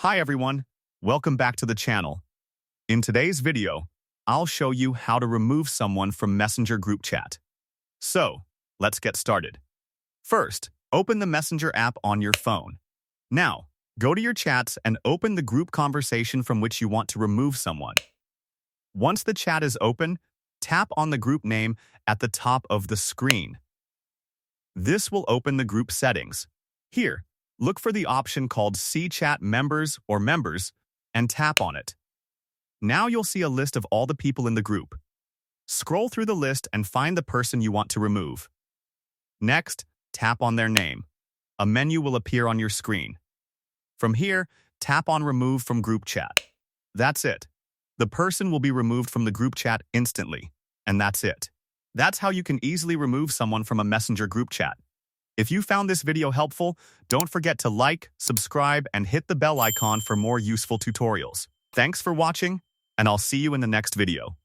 Hi everyone, welcome back to the channel. In today's video, I'll show you how to remove someone from Messenger group chat. So, let's get started. First, open the Messenger app on your phone. Now, go to your chats and open the group conversation from which you want to remove someone. Once the chat is open, tap on the group name at the top of the screen. This will open the group settings. Here, look for the option called See Chat Members or Members and tap on it. Now you'll see a list of all the people in the group. Scroll through the list and find the person you want to remove. Next, tap on their name. A menu will appear on your screen. From here, tap on Remove from Group Chat. That's it. The person will be removed from the group chat instantly, and that's it. That's how you can easily remove someone from a Messenger group chat. If you found this video helpful, don't forget to like, subscribe, and hit the bell icon for more useful tutorials. Thanks for watching, and I'll see you in the next video.